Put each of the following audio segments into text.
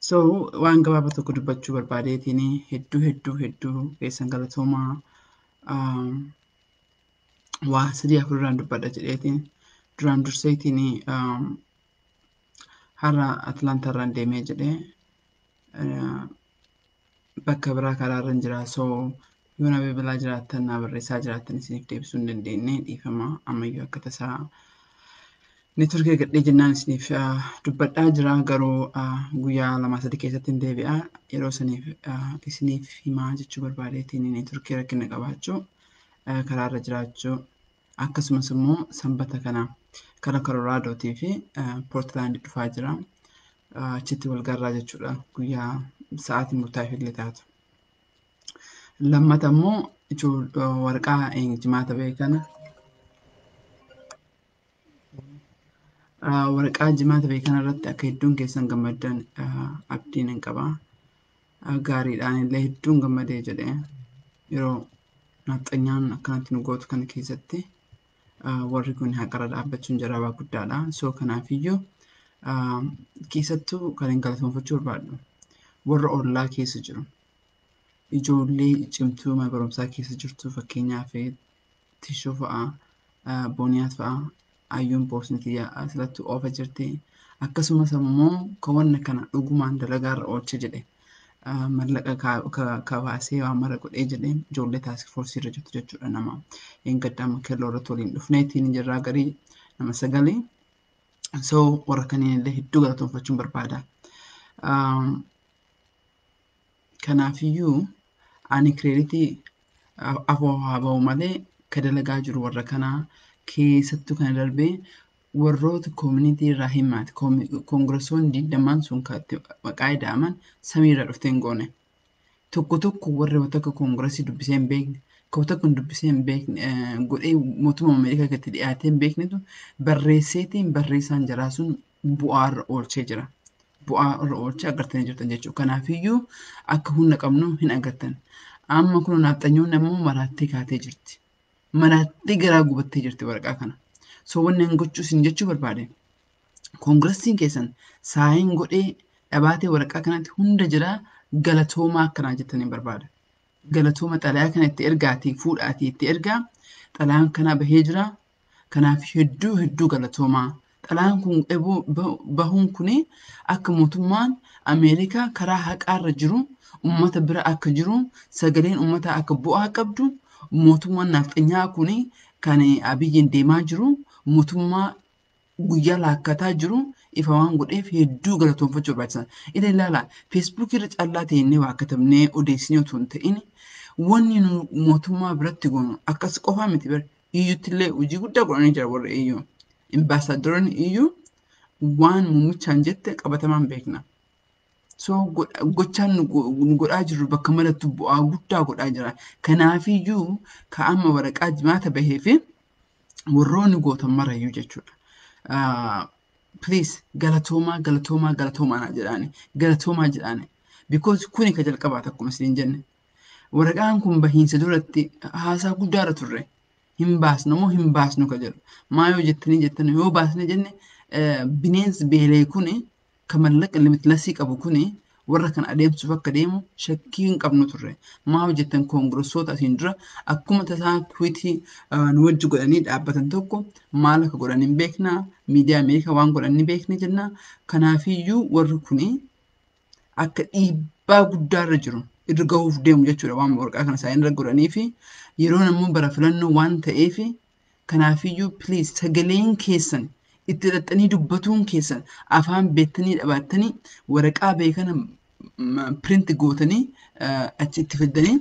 So waan gabaabaa tokko dubbachuu barbaadeetiin hedduu keessan galatoomaa waa 3-4 dubbadha jedheetiin duraan durseetiin har'a Atlaantaarraan deemee jedhee bakka biraa karaarra hin jira. So yoo na bilbilaa jiraattan na barreessaa jiraattan isiniif deebisuu hin dandeenye dhiifama ammayyuu akka tasaa neetworkii gadhee jennaan isiniif dubbadhaa jira. Garuu guyyaa 2-3 keessatti hin deebi'a. Yeroo saniif isiniif himaa jechuu barbaadeetiin neetworkii rakkina qabaachuu karaarra jiraachuu akkasumas immoo sanbata kana karaa Koloraadootii fi Poortlaand dhufaa jira. Achitti wal garraa jechuudha guyyaa sa'aatii murtaa'eef illee taatu. Lammata immoo waraqaa jimaata ba'e kana waraqaa jimaata ba'e kana irratti akka hedduun keessan gammaddan abdiin hin qaba. Gaariidhaan illee hedduun gammadee jedhee yeroo naaxanyaan akkanatti nu gootu kana keessatti warri kun haqarra dhaabbachuun jaraabaa guddaadha. So kanaafiyyuu keessattuu kan hin galatoonfachuu barbaadu warra ollaa keessa jiru. Ijoollee cimtuu mana barumsaa keessa jirtu fakkeenyaaf Tishoo fa'aa, Booniyaat fa'aa, Ayyuun Boosnitii asirratti oofa jirti. Akkasumas immoo kan wanna kana dhugumaan dalagaarra oolche jedhe mallaqa kabaasee waan mara godhee jedhee ijoollee taask foorsii irra jirtu jechuudha. Nama hin gaddaama kelloo irratti waliin dhufneetiin jirraa garii nama 9. So warra kanneen illee hedduu galatoonfachuun barbaada. Kanaafiyyuu ani kireeditii afoo haa ba'u malee ka dalagaa jiru warra kanaa keessattuu kana darbee warroota koomunitii irraa himaati. Koongresoonni 20 sun maqaa ida'aman samiirra dhuftee hin goone. Tokko warri tokko koongresii dubbisee hin beekne, tokko dubbisee hin beekne godhee mootummaa Ameerikaa gatti dhiyaatee hin beeknetu barreesseetiin barreessaan jaraa sun bu'aarra oolchee jira. Bu'aarra oolchee agartanii jirtan jechuudha. Kanaafiyyuu akka humna qabnu hin agartan. Amma kun naaxanyoon ammoo maraattee kaatee jirti. Maraattee garaa gubattee jirti waraqaa kana. So wanni hin gochuu isin jechuu barbaade. Koongiresiin keessan saayin godhee dhabaatee waraqaa kanatti hunda jira galatoomaa akkanaa jettanii barbaada. Galatooma xalayaa kana itti ergaatii fuudhaatii itti ergaa xalayaan kana bahee jira. Kanaaf hedduu galatoomaa. Xalayaan kun bahuun kuni akka mootummaan Ameerikaa karaa haqaarra jiru ummata bira akka jiru sagaleen ummataa akka bu'aa qabdu mootummaan naaxanyaa kuni kan abiyyiin deemaa jiru mootummaa guyyaa laakkataa jiru ifa waan godheef hedduu galatoonfachuu barbaachisan. Ila ilaala feesbuukii irra callaa ta'inne waa katabnee odeessinee otoo hin ta'in wanni nu mootummaa biratti goonu akkas qofaa miti bara iyyuutti illee hojii guddaa godhanii jira warra iyyuu. Imbaasaadoroonni iyyuu waan muumichaan jette qabatamaan beekna. So gochaan nu godhaa jirru bakka malattu bu'aa guddaa godhaa jira. Kanaafiyyuu ka'ama waraqaa jimaata bahee fi warroonni gootan marayyuu jechuudha. Please galatoomaa jedhaani. Because kuni ka jalqabaat akkuma isin jenne. Waraqaan kun bahiinsa duratti haasaa guddaarra turre. Hin baasnu ka jedhu. Maa yoo jettanii yoo baasne jenne bineensi beelee kuni kan mallaqa limitlasii qabu kuni warra kan adeemsuuf akka deemu shakkii hin qabnu turre. Maa hojjettan koongresoota asiin dura akkuma tasaa twiitii nu wajji godhanii dhaabbatan tokko maal akka godhan hin beeknaa miidiyaa Ameerikaa waan godhan hin beekne jennaa. Kanaafiyyuu warri kuni akka dhiibbaa guddaarra jiru irra gahuuf deemu jechuudha waan waraqaa kana isaan irra godhanii fi yeroo namuu bara filannoo waan ta'eef kanaafiyyuu please sagaleen keessan itti hidhattanii dubbatuun keessan afaan beektanii dhaabattanii waraqaa beekana print gootanii achitti fidanii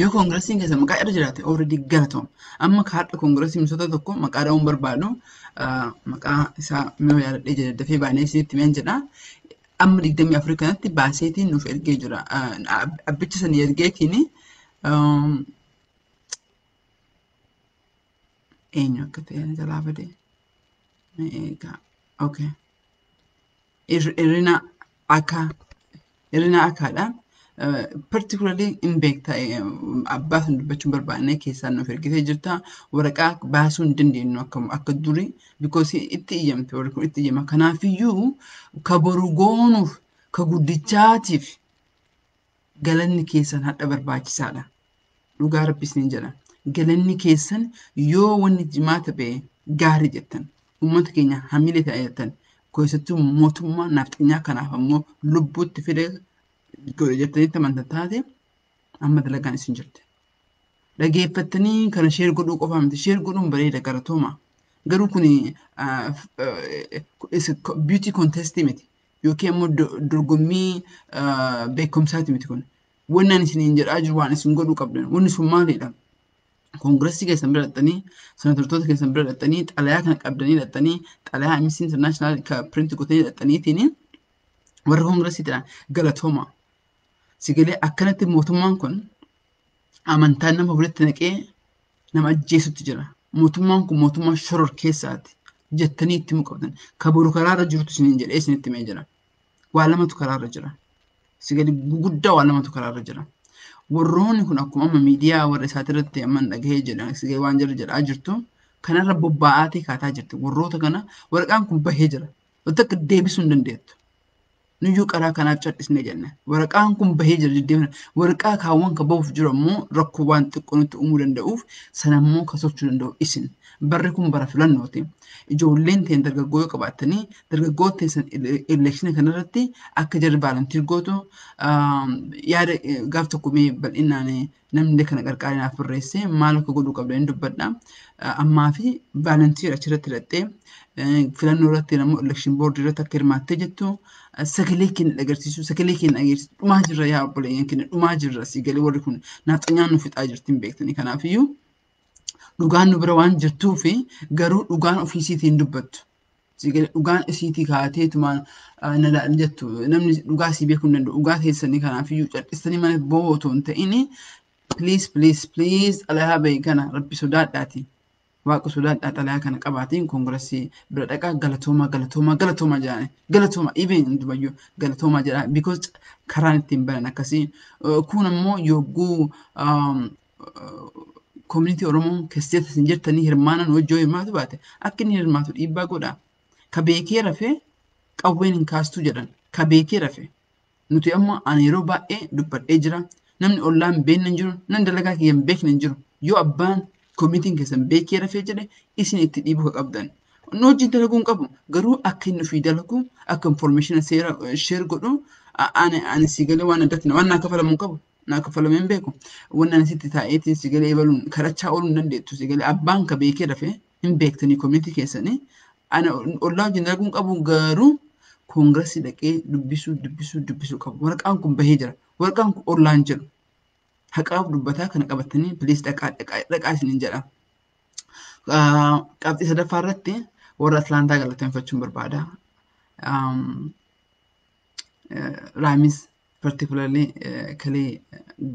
yoo koongiresiin keessan maqaa irra jiraate already galatoom. Amma kaadha koongiresiin misoota tokko maqaa dha'uun barbaadu maqaa isaa mee yaadadhee jedhe dafee baanee isinitti meen jedha. Amma 24 kanatti baaseetiin nuuf ergee jira. Abbicha sanii ergeetiin eenyu akka ta'e jalaa badee. Okay. Irina Akaadha. Particularly in beektaa abbaa sun dubbachuun barbaadnee keessaan nuuf ergitee jirta. Waraqaa baasuu hin dandeenyu akka durii because itti iyyamte warri kun itti iyyama. Kanaafiyyuu ka boru goonuuf ka guddichaatiif galanni keessan hadha barbaachisaadha. Dhugaa Rabbis ni jedha. Galanni keessan yoo wanni jimaata ba'e gaarii jettan uummata keenya hamilee ta'e jettan keessattuu mootummaa nafxanyaa kanaaf ammoo lubbuutti fide godhe jettanitti amantan taate amma dalagaan isin jirti. Dhageeffattanii kana sheer godhuu qofaa miti. Sheer godhuun bareeda garatooma. Garuu kun beauty contest miti yookiin ammoo dorgommii beekumsaati miti kun. Wanni ani isiniin jedhaa jiru waan isin godhuu qabdan. Wanni sun maalidha? Koongiressii keessan bira dhattanii, senatortoota keessan bira dhattanii, xalayaa kana qabdanii dhattanii, xalayaa Amnesty International ka print godhanii dhattaniitiin warra koongiressiidhaan galatooma. Sigalee akkanatti mootummaan kun amantaan nama walitti naqee nama ajjeesutti jira. Mootummaan kun mootummaa shoror keessaati jettanii itti himuu qabdan. Ka boru karaarra jirutu isiniin jedhee isinitti himee jira. Waa lamatu karaarra jira. Sigalee guguddaa waa lamatu karaarra jira. Warroonni kun akkuma amma miidiyaa warra isaati irratti amman dhagahee jedhan sigalee waan jedhaa jirtu kanarra bobba'aatee kaataa jirti. Warroota kana waraqaan kun bahee jira. Wanti akka deebisuu hin dandeettu. Nuyyuu karaa kanaaf cadhisne jenne. Waraqaan kun bahee jira deddeebina. Waraqaa kaawwan ka bahuuf jiru ammoo rakkoo waan xiqqoo nutti uumuu danda'uuf sanammoo ka sochuu danda'u isin. Barri kun bara filannooti. Ijoolleen ta'een dargaggoo yoo qabaattanii dargaggoota teessan elekshinii kanarratti akka jarri baalantiir gootu yaada gaaf tokko mee bal'inaan namni kana qarqaarinaaf barreesse maal akka godhuu qabda hin dubbadha. Ammaa fi baalantiir achirratti hidhattee filannoo irratti namoo elekshin boordii irratti akka hirmaattee jettu sagalee keenya agarsiisu sagalee keenya agarsiisu dhumaa jirra yaa obboleeyyan keenya dhumaa jirra sigalee warri kun naaxanyaan nu fixaa jirtiin beektanii kanaafiyyuu dhugaan nu bira waan jirtuu fi garuu dhugaan ofiisiitiin dubbattu. Sigalee dhugaan isiitii kaateetumaan nalaal jettu namni dhugaa sii beekuu hin danda'u dhugaa keessanii kanaafiyyuu cadhistanii mana boo'oo otoo hin ta'in please xalayaa bahe kana rabbi sodaadhaati. Waaqa sodaadhaa xalayaa kana qabaatiin koongiressii bira dhaqaa galatoomaa jedhani. Galatoomaa even dubayyuu galatoomaa jedhaa because karaan ittiin baran akkasii kun ammoo yogguu community Oromoo keessatti isin jirtanii hirmaanan hojii hirmaatu baate akka inni hirmaatu dhiibbaa godha. Ka beekee rafee qawween hin kaastuu jedhan. Ka beekee rafee nuti amma ani yeroo baay'ee dubbadhee jira. Namni ollaan beekne hin jiru. Namni dalagaa kiyyan beekne hin jiru. Yoo abbaan committing keessan beekee rafee jedhe isin itti dhiibuu qabdan. Nu hojii dalaguu hin qabu. Garuu akka inni ofii dalagu akka information seera share godhu ani sigalee waan addatti waan naa kafalamu hin qabu. Naa kafalame hin beeku. Waan ani sitti taa'eetiin sigalee ebaluun karachaa ooluu hin dandeettu. Sigalee abbaan ka beekee rafee hin beektanii community keessanii ana ollaa hojii dalaguu hin qabu garuu koongiressii dhaqee dubbisuu qabu. Waraqaan kun bahee jira. Waraqaan kun ollaan jiru. Haqaaf dubbataa kana qabatanii please dhaqaa isiniin jedha. Qabxii sadaffaa irratti warra Atlaantaa galateeffachuun barbaada. Raamis particularly kalee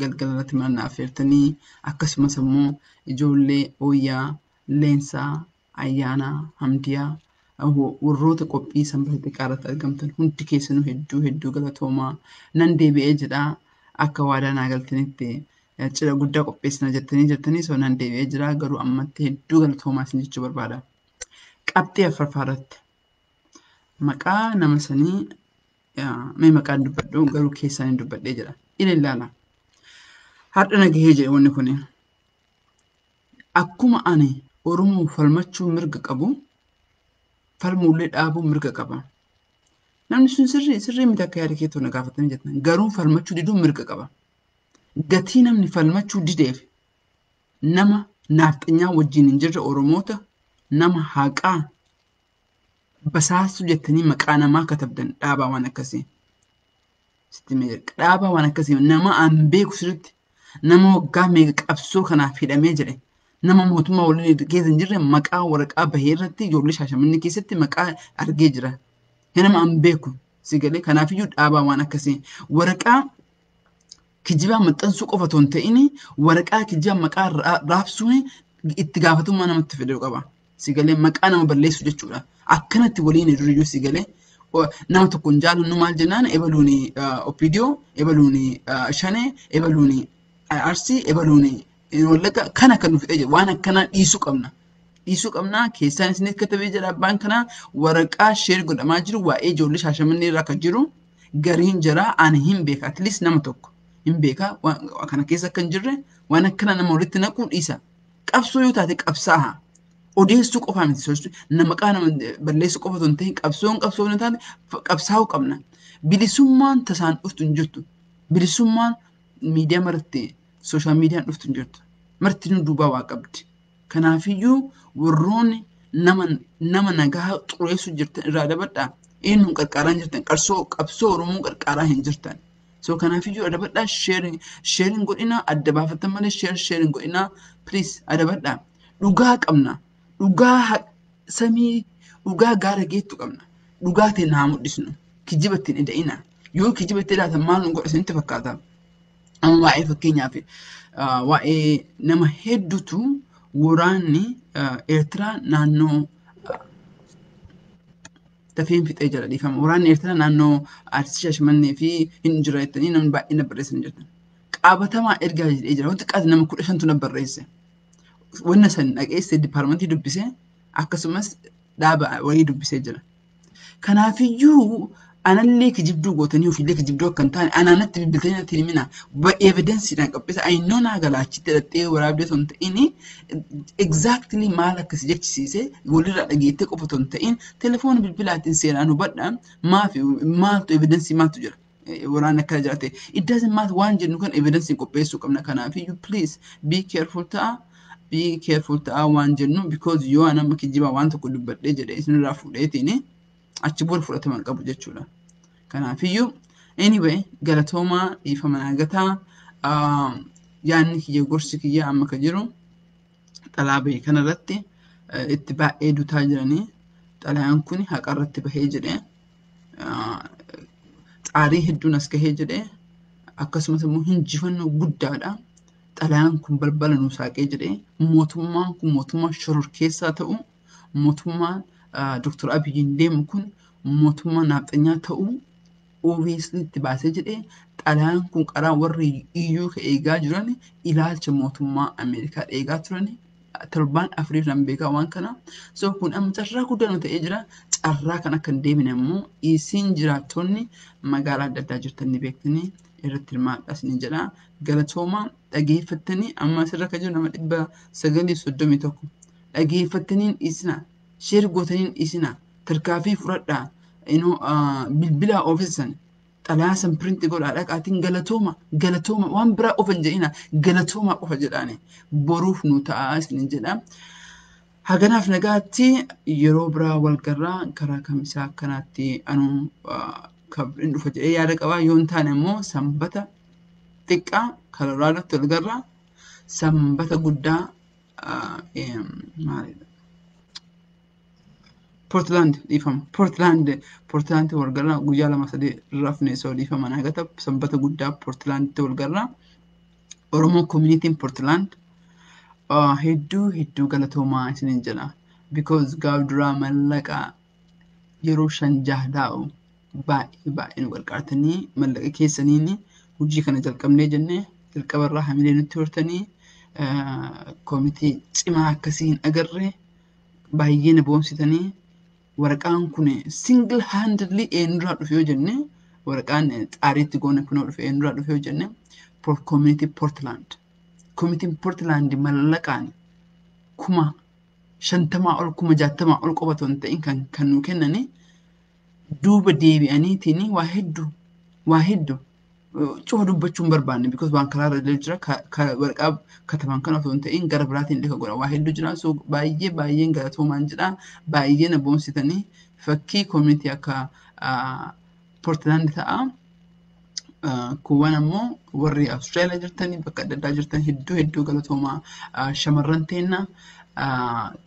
galgala irratti mana affeertanii akkasumas immoo ijoollee Ooyyaa, Leensaa, Ayyaanaa, Hamdiyaa warroota qophii sanbata xiqqaa irratti argamtan hundi keessanuu hedduu galatoomaa nan deebi'ee jedhaa. Akka waadaa naa galtanitti cidha guddaa qopheessina jettanii soo nan deebi'ee jira garuu ammatti hedduu galatoomaa isin jechuu barbaada. Qabxii afuraffaa irratti maqaa nama sanii mee maqaan dubbadhu garuu keessaan hin dubbadhee jira. Ilaala. Har'a nagahee jedhe wanni kun akkuma ani Oromoo falmachuu mirga qabu falmuullee dhaabuu mirga qaba. Namni sun sirrii miti akka yaada keettoo na gaafatanii jettan garuu falmachuu diduu mirga qaba. Gatii namni falmachuu dideef nama naaxanyaa wajjin hin jirre Oromoota nama haqaa basaasu jettanii maqaa namaa katabdan dhaabaa waan akkasii. Dhaabaa waan akkasii nama an beeku sirriitti nama waggaa meeqa qabsoo kanaaf hidhamee jedhe nama mootummaa waliin keessa hin jirre maqaa waraqaa bahee irratti ijoollee Shaashamannee keessatti maqaa argee jira. Nama an beeku sigalee kanaafiyyuu dhaabaa waan akkasii waraqaa kijibaa maxxansuu qofa otoo hin ta'in waraqaa kijibaa maqaa raabsuun itti gaafatamummaa namatti fedhu qaba. Sigalee maqaa nama balleessu jechuudha. Akkanatti waliin hiriyyuu sigalee nama tokko hin jaallannu maal jennaan ebaluuni Opiidiyoo, ebaluuni Shanee, ebaluuni Arsii, ebaluuni Wallagga kana kan nu fidee jiru waan akkanaa dhiisuu qabna. Dhiisuu qabnaa keessaan isinis katabee jira abbaan kanaa waraqaa sheer godhamaa jiru waa'ee ijoollee Shaashamannee irraa kan jiru gariin jira ani hin beeka at least nama tokko hin beeka kana keessa kan jirre waan akkana nama walitti naquu dhiisa. Qabsoo yoo taate qabsaa'a. Odeessuu qofaa miti nama qaama balleessuu qofa osoo hin ta'in qabsoo hin taane qabsaa'uu qabna. Bilisummaan tasaan dhuftu hin jirtu. Bilisummaan miidiyaa marti sooshaal miidiyaan dhuftu hin jirtu. Marti nu duubaa waa qabdi. Kanaafiyyuu warroonni nama nagaa xureessu jirtan irraa dabadhaa. Eenyuun qarqaaraa hin jirtan qabsoo Oromoo qarqaaraa hin jirtan. So kanaafiyyuu adabadhaa sheeriin godhinaa adda baafatan malee sheeriin godhinaa please adabadhaa. Dhugaa qabna. Dhugaa samii dhugaa gaara geettu qabna. Dhugaa ta'e naa mul'isnu. Kijiba ittiin ida'ina. Yoo kijiba itti ilaatan maal nu godha isinitti fakkaata? Amma waa'ee fakkeenyaaf waa'ee nama hedduutu waraanni Eertiraa naannoo tafeen fixee jala dhiifama. Waraanni Eertiraa naannoo Arsii Shaashmannee fi hin jira jettanii namni baay'een barreessan jirtan. Qaabatamaa ergaa jedhee jira. Wanti qaati nama 15tu na barreesse. Wanna san dhaqeessee dipaartimentii dubbisee akkasumas dhaaba wayii dubbisee jira. Kanaafiyyuu anallee kijibduu gootanii ofiillee kijibduu akka hin taane anaanatti bilbiltanii natti himina. Evidensiidhaan qopheessa ayinoo naa galaachitti dhattee waraabdee osoo hin ta'in exactly maal akkasi jechisiisee walirraa dhageettee qofa osoo hin ta'in telefoona bilbilaatiin seeraan hubadhaa maaltu evidensii maaltu jira. Waraana akkana jiraate. It doesn't matter waan jennu kan evidensii qopheessuu qabna. Kanaafiyyuu please be careful ta'a. Be careful ta'a waan jennu because yoo nama kijibaa waan tokko dubbadhee jedhee isinirraa fuudheetiin achi booda fudhataman qabu jechuudha. Kanaafiyyuu anyway galatoomaa dhiifama naagataa yaanni kiyya gorsi kiyya amma ka jiru xalaa bahee kanarratti itti baay'ee dutaa jiranii xalayaan kun haqarratti bahee jedhee xaarii hedduun as gahee jedhee akkasumas immoo hinjifannoo guddaadha. Xalayaan kun balbala nuu saaqee jedhee mootummaan kun mootummaa shororkeessaa ta'u mootummaan Dr. Abiyyiin deemu kun mootummaa naaxanyaa ta'uu obviously itti baasee jedhee xalayaan kun qaraa warri iyyuu ka eegaa jiran ilaalcha mootummaa Ameerikaa eegaa turan torbaan Afriirraan beekaa waan kana. So kun amma carraa guddaa nu ta'ee jira. Carraa kan akka hin deebine immoo isin jiraattonni magaalaa adda addaa jirtan ni beektanii irratti hirmaadhaas ni jedha. Galatooma dhageeffattanii amma asirra ka jiru nama 931 dhageeffattaniin isina. Sheer gootaniin isina tarkaafii fudhadhaa bilbila ofiisan xalayaa san printi godhaa dhaqaatiin galatooma waan biraa ofan jedhina galatooma qofa jedhaani boruuf nu ta'a isin jedha. Haganaaf nagaatti yeroo biraa walgarraa karaa kamisaa akkanaatti anuu kabrin dhufa jedhee yaada qabaa yoo hin taane immoo sanbata xiqqaa Koloraadotti walgarraa sanbata guddaa maalidha? Portland dhiifama. Portland walgarraa guyyaa 2-3 rafne soo dhiifama naagata sanbata guddaa Portlanditti walgarraa. Oromoo community'n Portland hedduu galatoomaa isinin jedha. Because gaaf duraa mallaqa yeroo 5-6 daa'u baay'ee nu gargaartanii mallaqa keessaniin hojii kana jalqabnee jennee jalqabarraa hamilee nutti hortanii koomitii cimaa akkasii hin agarre baay'ee na boonsitanii. Waraqaan kun single handedly eenyurraa dhufe yoo jenne waraqaan xaariitti goone kunoo dhufe eenyurraa dhufe yoo jenne community Portland. Community Portland mallaqaan 50 ol 60 ol qofa osoo hin ta'in kan nu kennani duuba deebi'aniitiin waa hedduu cuma dubbachuun barbaanne because waan karaarra jira waraqaa kataban kan osoo hin ta'in gara biraatiin illee godha waa hedduu jira. So baay'een galatoomaan jedha baay'ee na boonsitanii fakkii community akka Portland ta'a. Kuwwan ammoo warri Australia jirtanii bakka adda addaa jirtan hedduu galatoomaa shamarran teenna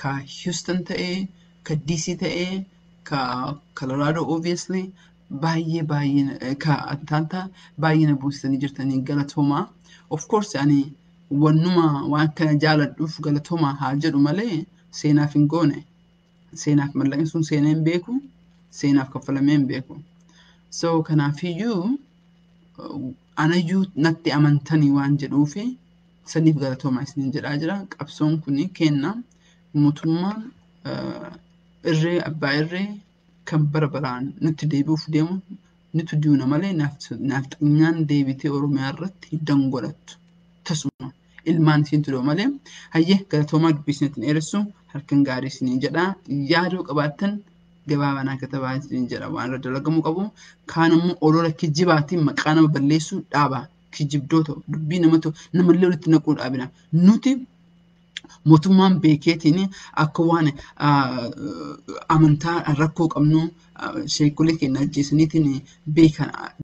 ka Houston ta'ee ka DC ta'ee ka Colorado obviously baay'ee ka Atlanta baay'ee na boonsitanii jirtanii galatoomaa. Of course ani wannuma waan kana jaaladhuuf galatoomaa haa jedhu malee seenaaf hin goone. Seenaaf mallaqni sun seenaa hin beeku seenaaf kaffalamee hin beeku. So kanaafiyyuu anayyuu natti amantanii waan jedhuufi saniif galatoomaa isiniin jedhaa jira. Qabsoon kun kenna mootummaan irree abbaa irree kan bara baraan nutti deebi'uuf deemu nuti duuna malee nafxanyaan deebitee Oromiyaa irratti dangolattu. Tasuma ilmaan isiintu doo malee hayyee galatoomaa dubbisneetiin dheeressu halkan gaarii isiniin jedhaa yaaduu qabaattan gabaabanaa katabaa isiniin jedha waan irra dalagamuu qabu. Kaan immoo olola kijibaatiin maqaa nama balleessuu dhaabaa. Kijibdoota dubbii namallee walitti naquu dhaabina. Nuti mootummaan beekeetiin akka waan amantaa rakkoo qabnu sheekolee keenya ajjeesaniitiin beekan